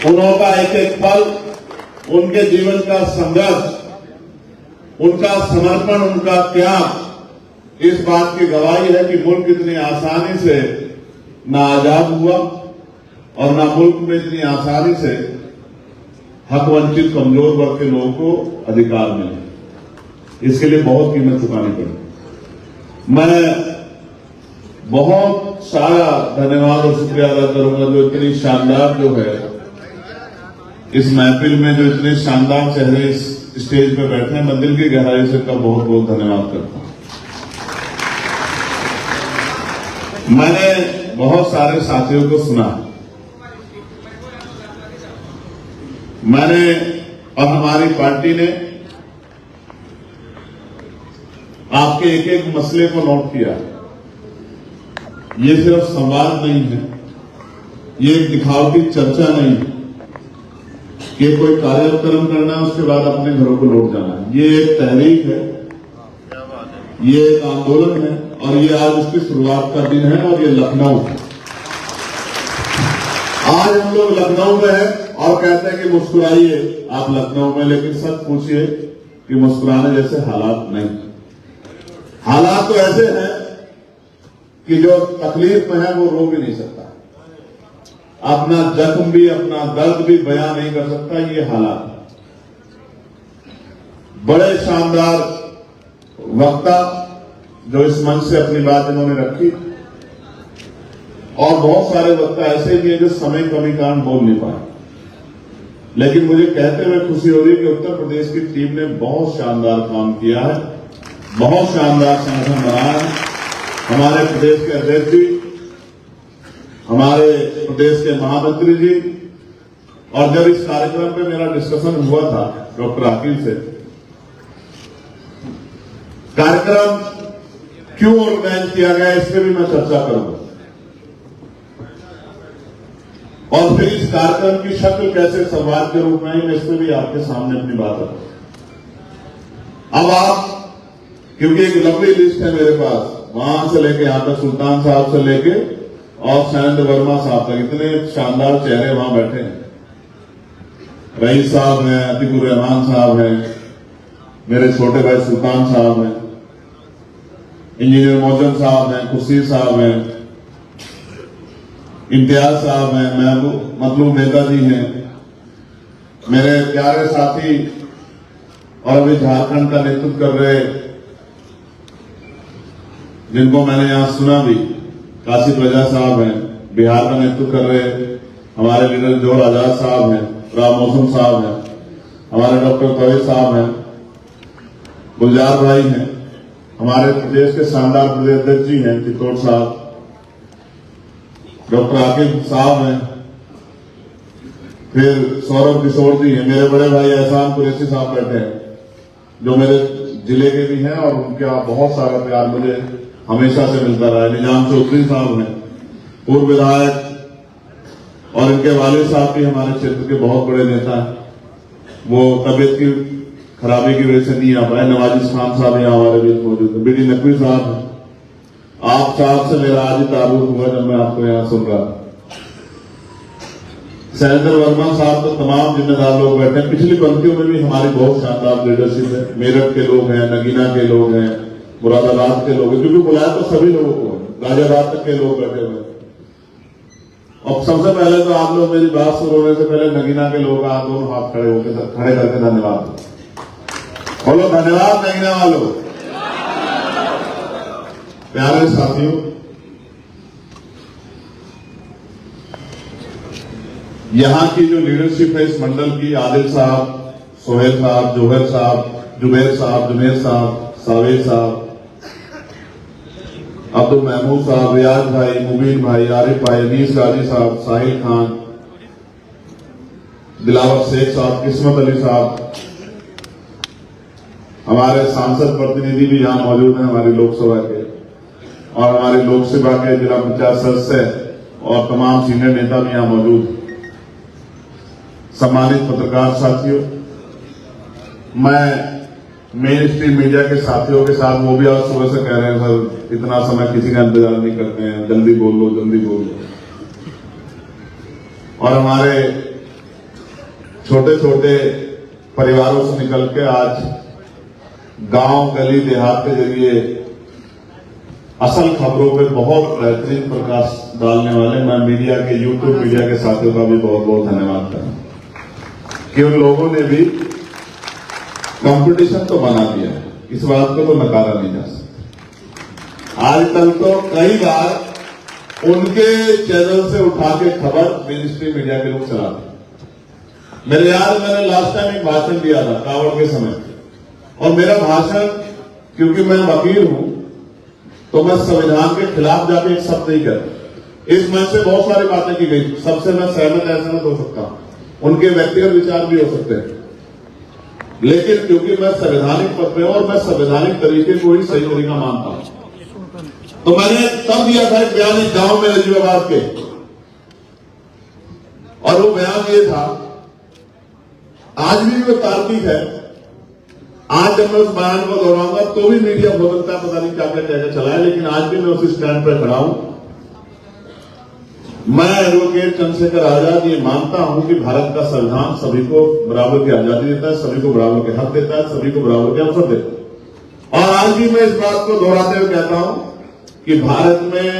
उनका एक एक पल, उनके जीवन का संघर्ष, उनका समर्पण, उनका त्याग इस बात की गवाही है कि मुल्क इतनी आसानी से ना आजाद हुआ और ना मुल्क में इतनी आसानी से हक वंचित कमजोर वर्ग के लोगों को अधिकार मिले। इसके लिए बहुत कीमत चुकानी पड़ी। मैं बहुत सारा धन्यवाद और शुक्रिया अदा करूंगा जो इतनी शानदार जो है इस महफिल में जो इतने शानदार चेहरे इस स्टेज पे बैठे हैं, मैं दिल की गहराई से का बहुत बहुत धन्यवाद करता हूं। मैंने बहुत सारे साथियों को सुना, मैंने और हमारी पार्टी ने आपके एक एक मसले को नोट किया। ये सिर्फ संवाद नहीं है, ये एक दिखावटी चर्चा नहीं है कि कोई कार्यक्रम करना है उसके बाद अपने घरों को लौट जाना है। ये एक तहरीक है, ये एक आंदोलन है और ये आज उसकी शुरुआत का दिन है। और ये लखनऊ, आज हम लोग लखनऊ में हैं और कहते हैं कि मुस्कुराइए आप लखनऊ में, लेकिन सच पूछिए कि मुस्कुराने जैसे हालात नहीं। हालात तो ऐसे हैं कि जो तकलीफ में है वो रो भी नहीं सकता, अपना जख्म भी, अपना दर्द भी बयां नहीं कर सकता। ये हालात बड़े शानदार वक्ता जो इस मंच से अपनी बात इन्होंने रखी, और बहुत सारे वक्ता ऐसे भी हैं जो समय कमी कारण बोल नहीं पाए, लेकिन मुझे कहते हुए खुशी हो रही है कि उत्तर प्रदेश की टीम ने बहुत शानदार काम किया है, बहुत शानदार संगठन बनाया है। हमारे प्रदेश के अध्यक्ष जी, हमारे प्रदेश के महामंत्री जी, और जब इस कार्यक्रम पे मेरा डिस्कशन हुआ था डॉक्टर आकिल से, कार्यक्रम क्यों ऑर्गेनाइज किया गया इस पर भी मैं चर्चा करूंगा, और फिर इस कार्यक्रम की शक्ल कैसे संवाद के रूप में है, मैं इस पर भी आपके सामने अपनी बात रखूं। अब आप, क्योंकि एक लंबी लिस्ट है मेरे पास, वहां से लेके यहां तक सुल्तान साहब से लेके और शैलेंद्र वर्मा साहब तक, इतने शानदार चेहरे वहां बैठे हैं। रईस साहब हैं, अतीकुर रहमान साहब हैं, मेरे छोटे भाई सुल्तान साहब हैं, इंजीनियर मोहसिन साहब हैं, खुर्शीद साहब हैं, इम्तियाज साहब हैं, महबूब मतलूब नेताजी हैं, मेरे प्यारे साथी और अभी झारखंड का नेतृत्व कर रहे, जिनको मैंने यहां सुना भी, काशी प्रजा साहब हैं, बिहार का नेतृत्व कर रहे हमारे लीडर जोहर आजाद साहब हैं, राम मौसम साहब हैं, हमारे डॉक्टर तोहिद साहब हैं, गुलजार भाई हैं, हमारे प्रदेश के शानदार प्रदेश अध्यक्ष जी हैं चित्तौड़ साहब, डॉक्टर आकिब साहब हैं, फिर सौरभ किशोर जी हैं, मेरे बड़े भाई एहसान कुरैशी साहब बैठे हैं जो मेरे जिले के भी हैं और उनका बहुत सारा प्यार मुझे हमेशा से मिलता रहा है। निजाम चौधरी साहब हैं, पूर्व विधायक, और इनके वालिद साहब भी हमारे क्षेत्र के बहुत बड़े नेता हैं, वो तबियत की खराबी की वजह से नहीं आ पाए। नवाजिश खान साहब यहाँ हमारे बीच मौजूद है, बीडी नकवी साहब हैं। आप साहब से मेरा आज ही तारुफ हुआ जब मैं आपको यहाँ सुन रहा था। शैलेंद्र वर्मा साहब तो तमाम जिम्मेदार लोग बैठे हैं। पिछली पंक्तियों में भी हमारी बहुत शानदार लीडरशिप है। मेरठ के लोग हैं, नगीना के लोग हैं, मुरादाबाद के लोग हैं, क्योंकि बुलाया तो सभी लोगों को है, गाजियाबाद तक के लोग बैठे हुए हैं। और सबसे पहले तो आप लोग मेरी बात शुरू होने से पहले नगीना के लोग आप दोनों हाथ खड़े करके धन्यवाद बोलो। धन्यवाद नगीना वालों। प्यारे साथियों, यहां की जो लीडरशिप है इस मंडल की, आदिल साहब, सोहेल साहब, जोहर साहब, जुबैर साहब, जुमेर साहब, सावेद साहब, अब्दुल महमूद साहब, रियाज भाई, मुबीन भाई, आरिफ भाई, अनीस गाजी साहब, साहिल खान, दिलावर शेख साहब, किस्मत अली साहब, हमारे सांसद प्रतिनिधि भी यहां मौजूद हैं हमारी लोकसभा के, और हमारी लोकसभा के जिला पंचायत सदस्य और तमाम सीनियर नेता भी यहां मौजूद हैं। सम्मानित पत्रकार साथियों, मैं मेन स्ट्रीम मीडिया के साथियों के साथ, वो भी आज सुबह से कह रहे हैं सर इतना समय किसी का इंतजार नहीं करते हैं, जल्दी बोल लो जल्दी बोल लो। और हमारे छोटे छोटे परिवारों से निकल के आज गांव गली देहात के जरिए असल खबरों पे बहुत बेहतरीन प्रकाश डालने वाले मैं मीडिया के यूट्यूब मीडिया के साथियों का भी बहुत बहुत धन्यवाद करता कि उन लोगों ने भी कंपटीशन तो बना दिया है, इस बात को तो नकारा नहीं जा सकता। आजकल तो कई बार उनके चैनल से उठा के खबर मेन स्ट्रीम मीडिया के लोग चलाते। मेरे याद मैंने लास्ट टाइम एक भाषण दिया था कावड़ के समय, और मेरा भाषण क्योंकि मैं वकील हूं तो मैं संविधान के खिलाफ जाके एक शब्द नहीं करता। इस मंच से बहुत सारी बातें की गई, सबसे मैं सहमत हो सकता हूं, उनके व्यक्तिगत विचार भी हो सकते हैं, लेकिन क्योंकि मैं संवैधानिक पद पे हूं और मैं संवैधानिक तरीके को ही सही तरीका मानता हूं, तो मैंने तब दिया था एक बयान एक गांव में नजीबाबाद के, और वो बयान ये था, आज भी वो तार्किक है। आज जब मैं उस बयान को दोहराऊंगा तो भी मीडिया हो सकता है पता नहीं क्या क्या कहकर चलाए, लेकिन आज भी मैं उस स्टैंड पर खड़ा हूं। मैं एडवोकेट चंद्रशेखर आजाद ये मानता हूं कि भारत का संविधान सभी को बराबर की आजादी देता है, सभी को बराबर के हक देता है, सभी को बराबर के अवसर देता है। और आज भी मैं इस बात को दोहराते हुए कहता हूं कि भारत में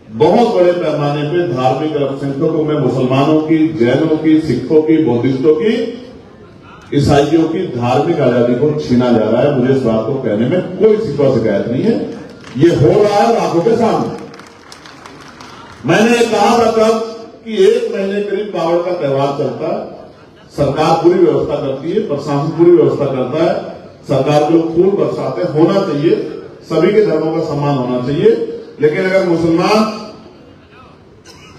बहुत बड़े पैमाने पर धार्मिक अल्पसंख्यकों में मुसलमानों की, जैनों की, सिखों की, बौद्धिस्टों की, ईसाइयों की धार्मिक आजादी को छीना जा रहा है। मुझे इस बात को कहने में कोई शिकायत नहीं है, ये हो रहा है आंखों के सामने। मैंने कहा था तब कि 1 महीने करीब कावड़ का त्योहार चलता है, सरकार पूरी व्यवस्था करती है, प्रशासन पूरी व्यवस्था करता है, सरकार के लोग फूल बरसाते होना चाहिए, सभी के धर्मों का सम्मान होना चाहिए। लेकिन अगर मुसलमान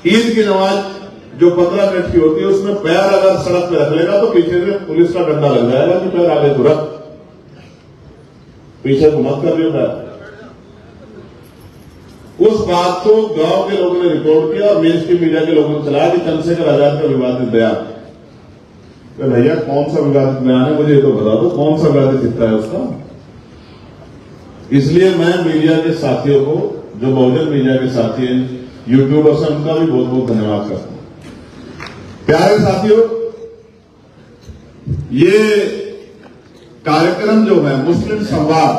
ईद की नमाज जो 15 मिनट की होती है उसमें पैर अगर सड़क पे रख लेगा तो पीछे से पुलिस का डंडा लग जाएगा कि पैर आगे तुरंत पीछे को मत कर लियो पैर। उस बात को गांव के लोगों ने रिपोर्ट किया और मेन स्ट्रीम मीडिया के लोगों ने चलाया कि चंद्रशेखर आजाद का विवादित बयान। तो भैया कौन सा विवादित बयान है मुझे ये तो बता दो, कौन सा विवादित हिस्सा है उसका। इसलिए मैं मीडिया के साथियों को, जो बहुजन मीडिया के साथी हैं, यूट्यूबर्स हैं, उनका भी बहुत बहुत धन्यवाद करता हूं। प्यारे साथियों, ये कार्यक्रम जो है मुस्लिम संवाद,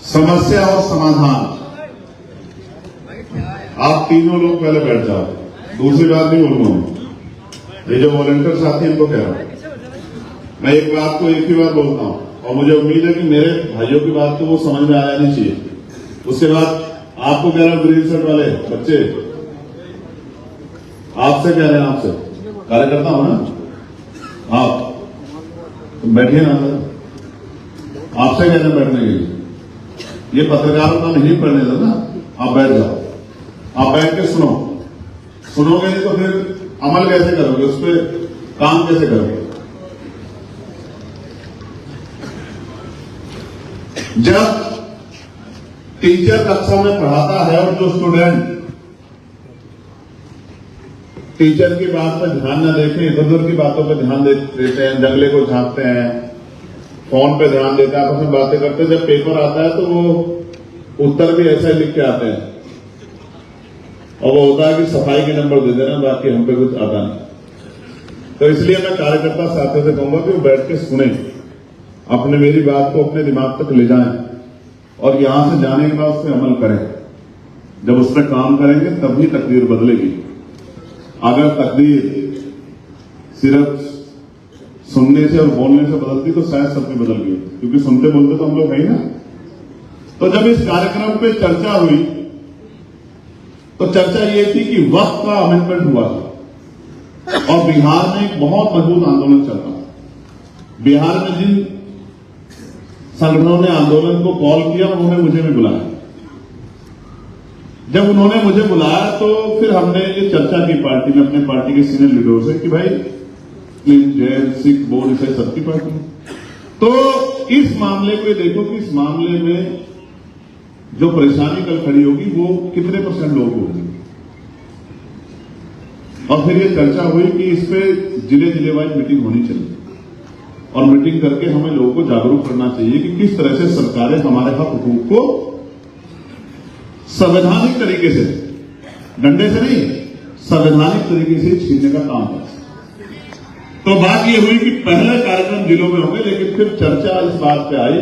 समस्या और समाधान, आप तीनों लोग पहले बैठ जाओ, दूसरी बात नहीं बोलूंगा। ये जो वॉलंटियर साथी इनको कह रहा हूं, मैं एक बात को एक ही बार बोलता हूं और मुझे उम्मीद है कि मेरे भाइयों की बात तो वो समझ में आ जानी चाहिए। उसके बाद आपको कह रहा हूं, ग्रीन शर्ट वाले बच्चे, आपसे कह रहे हैं, आपसे कार्यकर्ता हो ना आप, तो बैठिए ना सर, आपसे कह रहे हैं बैठने के लिए। ये पत्रकारों का नहीं पढ़ने देना, आप बैठ जाओ, आप बैठ के सुनोगे नहीं तो फिर अमल कैसे करोगे, उस पर काम कैसे करोगे। जब टीचर कक्षा में पढ़ाता है और जो स्टूडेंट टीचर की बात पर ध्यान न देखें, इधर उधर की बातों पर ध्यान देते हैं, जंगले को झांकते हैं, फोन पे ध्यान देते हैं, आपस में बातें करते हैं, जब पेपर आता है तो वो उत्तर भी ऐसा लिख के आते हैं और वो होता है कि सफाई के नंबर दे देना, बाकी हम पे कुछ आता नहीं। तो इसलिए मैं कार्यकर्ता साथियों से कहूंगा कि वो बैठ के सुने, अपने मेरी बात को अपने दिमाग तक ले जाएं और यहां से जाने के बाद उस पर अमल करें। जब उस पर काम करेंगे तभी तकदीर बदलेगी। अगर तकदीर सिर्फ सुनने से और बोलने से बदलती तो शायद सब में बदल गई, क्योंकि सुनते बोलते तो हम लोग हैं ना। तो जब इस कार्यक्रम पे चर्चा हुई तो चर्चा ये थी कि वक्त का अमेंडमेंट हुआ था और बिहार में एक बहुत मजबूत आंदोलन चल रहा था। बिहार में जिन संगठनों ने आंदोलन को कॉल किया उन्होंने मुझे भी बुलाया। जब उन्होंने मुझे बुलाया तो फिर हमने ये चर्चा की पार्टी में, अपने पार्टी के सीनियर लीडरों से कि भाई जैन, सिख, बोर्ड, ईसाई सबकी पार्टी। तो इस मामले को देखो कि इस मामले में जो परेशानी कल खड़ी होगी वो कितने % लोग होंगे। और फिर ये चर्चा हुई कि इस पे जिले वाइज मीटिंग होनी चाहिए और मीटिंग करके हमें लोगों को जागरूक करना चाहिए कि किस तरह से सरकारें हमारे हक हुकूक को संवैधानिक तरीके से, डंडे से नहीं, संवैधानिक तरीके से छीनने का काम है। तो बात यह हुई कि पहले कार्यक्रम जिलों में होंगे, लेकिन फिर चर्चा इस बात पे आई